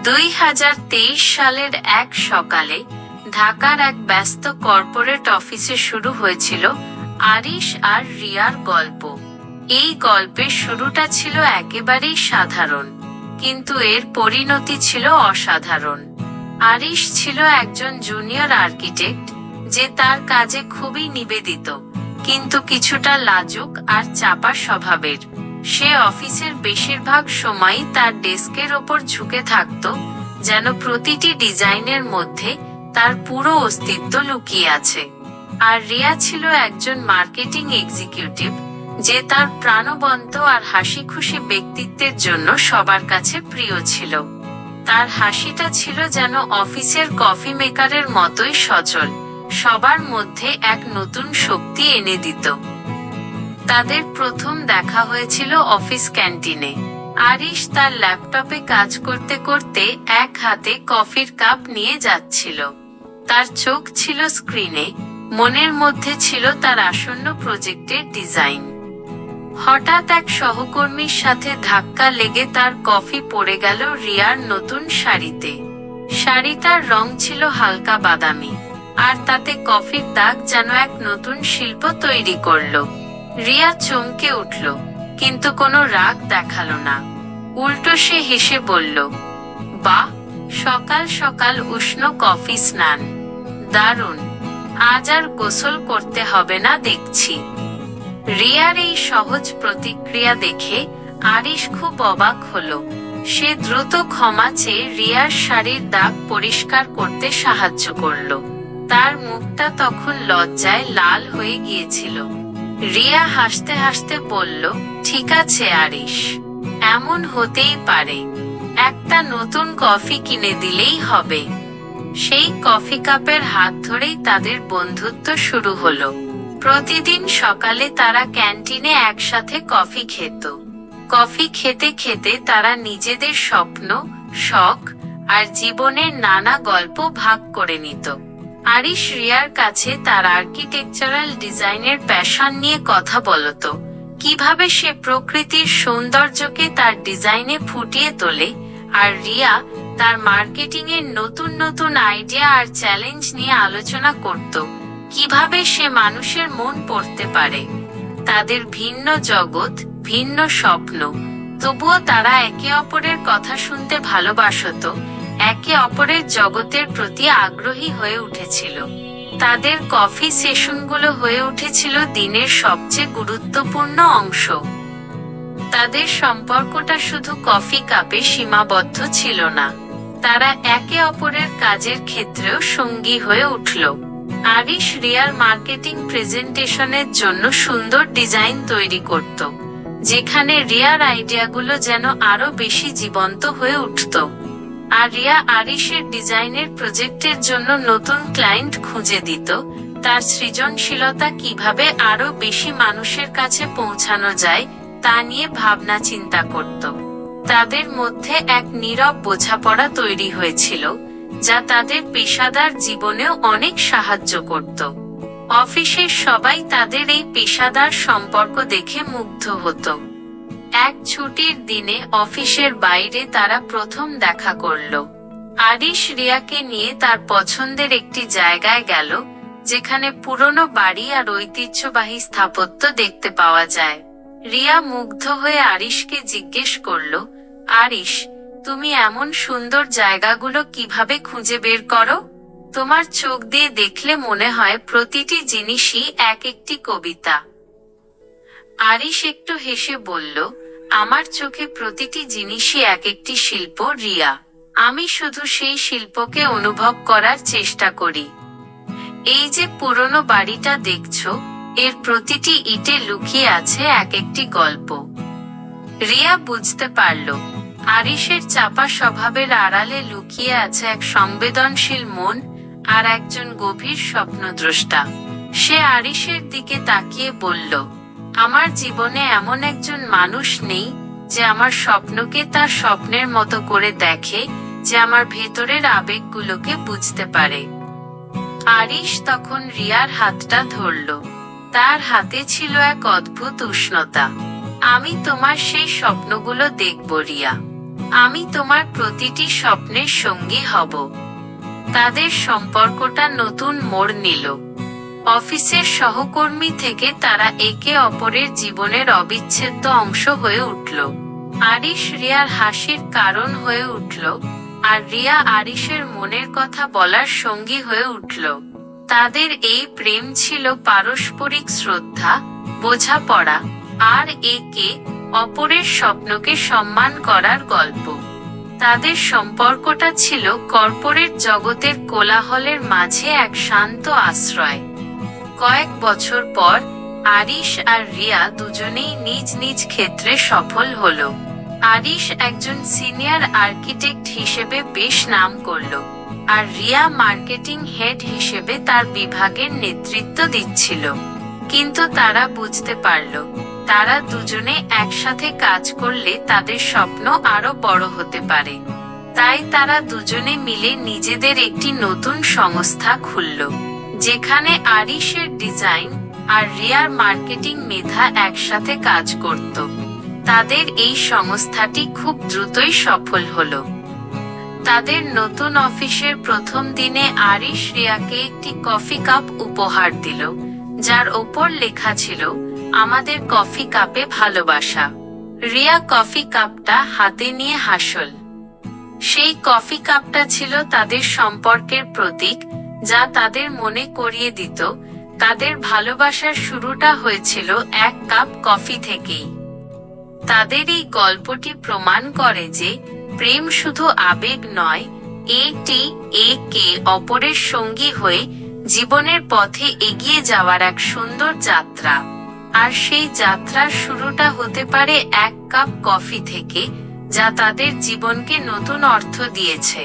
2023 সালের এক সকালে ঢাকার এক ব্যস্ত কর্পোরেট অফিসে শুরু হয়েছিল আরিশ আর রিয়ার গল্প। এই গল্পের শুরুটা ছিল একেবারেই সাধারণ, কিন্তু এর পরিণতি ছিল অসাধারণ। আরিশ ছিল একজন জুনিয়র আর্কিটেক্ট, যে তার কাজে খুবই নিবেদিত, কিন্তু কিছুটা লাজুক আর চাপা স্বভাবের। সে অফিসের বেশিরভাগ সময়ই তার ডেস্কের ওপর ঝুঁকে থাকত, যেন প্রতিটি ডিজাইনের মধ্যে তার পুরো অস্তিত্ব লুকিয়ে আছে। আর রিয়া ছিল একজন মার্কেটিং এক্সিকিউটিভ, যে তার প্রাণবন্ত আর হাসি খুশি ব্যক্তিত্বের জন্য সবার কাছে প্রিয় ছিল। তার হাসিটা ছিল যেন অফিসের কফি মেকারের মতোই সচল, সবার মধ্যে এক নতুন শক্তি এনে দিত। তাদের প্রথম দেখা হয়েছিল অফিস ক্যান্টিনে। আরিশ তার ল্যাপটপে কাজ করতে করতে এক হাতে কফির কাপ নিয়ে যাচ্ছিল। তার চোখ ছিল স্ক্রিনে, মনের মধ্যে ছিল তার আসন্ন প্রজেক্টের ডিজাইন। হঠাৎ এক সহকর্মীর সাথে ধাক্কা লেগে তার কফি পড়ে গেল রিয়ার নতুন শাড়িতে। শাড়িটার রং ছিল হালকা বাদামি, আর তাতে কফির দাগ যেন এক নতুন শিল্প তৈরি করলো। রিয়া চমকে উঠল, কিন্তু কোনো রাগ দেখালো না। উল্টো সে হেসে বলল, বাহ, সকাল সকাল উষ্ণ কফি স্নান, দারুণ। আজ আর গোসল করতে হবে না দেখছি। রিয়ার এই সহজ প্রতিক্রিয়া দেখে আরিশ খুব অবাক হলো। সে দ্রুত ক্ষমা চেয়ে রিয়ার শাড়ির দাগ পরিষ্কার করতে সাহায্য করল। তার মুখটা তখন লজ্জায় লাল হয়ে গিয়েছিল। রিয়া হাসতে হাসতে বলল, ঠিক আছে আরিশ, এমন হতেই পারে, একটা নতুন কফি কিনে দিলেই হবে। সেই কফি কাপের হাত ধরেই তাদের বন্ধুত্ব শুরু হলো। প্রতিদিন সকালে তারা ক্যান্টিনে একসাথে কফি খেত। কফি খেতে খেতে তারা নিজেদের স্বপ্ন, শখ আর জীবনের নানা গল্প ভাগ করে নিত। আরিশ রিয়ার কাছে তার আর্কিটেকচারাল ডিজাইনের প্যাশন নিয়ে কথা বলতো, কিভাবে সে প্রকৃতির সৌন্দর্যকে তার ডিজাইনে ফুটিয়ে তোলে, আর রিয়া তার মার্কেটিং এর নতুন নতুন আইডিয়া আর চ্যালেঞ্জ নিয়ে আলোচনা করত, কিভাবে সে মানুষের মন পড়তে পারে। তাদের ভিন্ন জগৎ, ভিন্ন স্বপ্ন, তবুও তারা একে অপরের কথা শুনতে ভালোবাসত, একে অপরের জগতের প্রতি আগ্রহী হয়ে উঠেছিল। তাদের কফি সেশনগুলো হয়ে উঠেছিল দিনের সবচেয়ে গুরুত্বপূর্ণ অংশ। তাদের সম্পর্কটা শুধু কফি কাপে সীমাবদ্ধ ছিল না, তারা একে অপরের কাজের ক্ষেত্রেও সঙ্গী হয়ে উঠল। আরিশ রিয়ার মার্কেটিং প্রেজেন্টেশনের জন্য সুন্দর ডিজাইন তৈরি করত, যেখানে রিয়ার আইডিয়াগুলো যেন আরো বেশি জীবন্ত হয়ে উঠত। আর রিয়া আরিশের ডিজাইনের প্রজেক্টের জন্য নতুন ক্লায়েন্ট খুঁজে দিত, তার সৃজনশীলতা কিভাবে আরো বেশি মানুষের কাছে পৌঁছানো যায় তা নিয়ে ভাবনা চিন্তা করত। তাদের মধ্যে এক নীরব বোঝাপড়া তৈরি হয়েছিল, যা তাদের পেশাদার জীবনেও অনেক সাহায্য করত। অফিসের সবাই তাদের এই পেশাদার সম্পর্ক দেখে মুগ্ধ হতো। এক ছুটির দিনে অফিসের বাইরে তারা প্রথম দেখা করল। আরিশ রিয়াকে নিয়ে তার পছন্দের একটি জায়গায় গেল, যেখানে পুরনো বাড়ি আর ঐতিহ্যবাহী স্থাপত্য দেখতে পাওয়া যায়। রিয়া মুগ্ধ হয়ে আরিশকে জিজ্ঞেস করল, আরিশ, তুমি এমন সুন্দর জায়গাগুলো কিভাবে খুঁজে বের করো? তোমার চোখ দিয়ে দেখলে মনে হয় প্রতিটি জিনিসই এক একটি কবিতা। আরিশ একটু হেসে বলল, আমার চোখে প্রতিটি জিনিসই এক একটি শিল্প রিয়া। আমি শুধু সেই শিল্পকে অনুভব করার চেষ্টা করি। এই যে পুরনো বাড়িটা দেখছো, এর প্রতিটি ইটে লুকিয়ে আছে এক একটি গল্প। রিয়া বুঝতে পারল, আরিশের চাপা স্বভাবের আড়ালে লুকিয়ে আছে এক সংবেদনশীল মন আর একজন গভীর স্বপ্নদ্রষ্টা। সে আরিশের দিকে তাকিয়ে বলল, আমার জীবনে এমন একজন মানুষ নেই যে আমার স্বপ্নকে তার স্বপ্নের মতো করে দেখে, যে আমার ভেতরের আবেগগুলোকে বুঝতে পারে। আরিশ তখন রিয়ার হাতটা ধরল। তার হাতে ছিল এক অদ্ভুত উষ্ণতা। আমি তোমার সেই স্বপ্নগুলো দেখব রিয়া, আমি তোমার প্রতিটি স্বপ্নের সঙ্গী হব। তাদের সম্পর্কটা নতুন মোড় নিল। অফিসের সহকর্মী থেকে তারা একে অপরের জীবনের অবিচ্ছেদ্য অংশ হয়ে উঠল। আরিশ রিয়ার হাসির কারণ হয়ে উঠল, আর রিয়া আরিশের মনের কথা বলার সঙ্গী হয়ে উঠল। তাদের এই প্রেম ছিল পারস্পরিক শ্রদ্ধা, বোঝাপড়া, আর একে অপরের স্বপ্নকে সম্মান করার গল্প। তাদের সম্পর্কটা ছিল কর্পোরেট জগতের কোলাহলের মাঝে এক শান্ত আশ্রয়। কয়েক বছর পর আরিশ আর রিয়া দুজনেই নিজ নিজ ক্ষেত্রে সফল হলো। আরিশ একজন সিনিয়র আর্কিটেক্ট হিসেবে বেশ নাম করল, আর রিয়া মার্কেটিং হেড হিসেবে তার বিভাগের নেতৃত্ব দিচ্ছিল। কিন্তু তারা বুঝতে পারল, তারা দুজনে একসাথে কাজ করলে তাদের স্বপ্ন আরো বড় হতে পারে। তাই তারা দুজনে মিলে নিজেদের একটি নতুন সংস্থা খুলল, যেখানে আরিশের ডিজাইন আর রিয়ার মার্কেটিং মেধা একসাথে কাজ করত। তাদের এই সংস্থাটি খুব দ্রুতই সফল হলো। তাদের নতুন অফিসের প্রথম দিনে আরিশ রিয়াকে একটি কফি কাপ উপহার দিল, যার ওপর লেখা ছিল, আমাদের কফি কাপে ভালোবাসা। রিয়া কফি কাপটা হাতে নিয়ে হাসল। সেই কফি কাপটা ছিল তাদের সম্পর্কের প্রতীক, যা তাদের মনে করিয়ে দিত তাদের ভালোবাসার শুরুটা হয়েছিল এক কাপ কফি থেকেই। তাদের এই গল্পটি প্রমাণ করে যে প্রেম শুধু আবেগ নয়, এটি একে অপরের সঙ্গী হয়ে জীবনের পথে এগিয়ে যাওয়ার এক সুন্দর যাত্রা। আর সেই যাত্রার শুরুটা হতে পারে এক কাপ কফি থেকে, যা তাদের জীবনকে নতুন অর্থ দিয়েছে।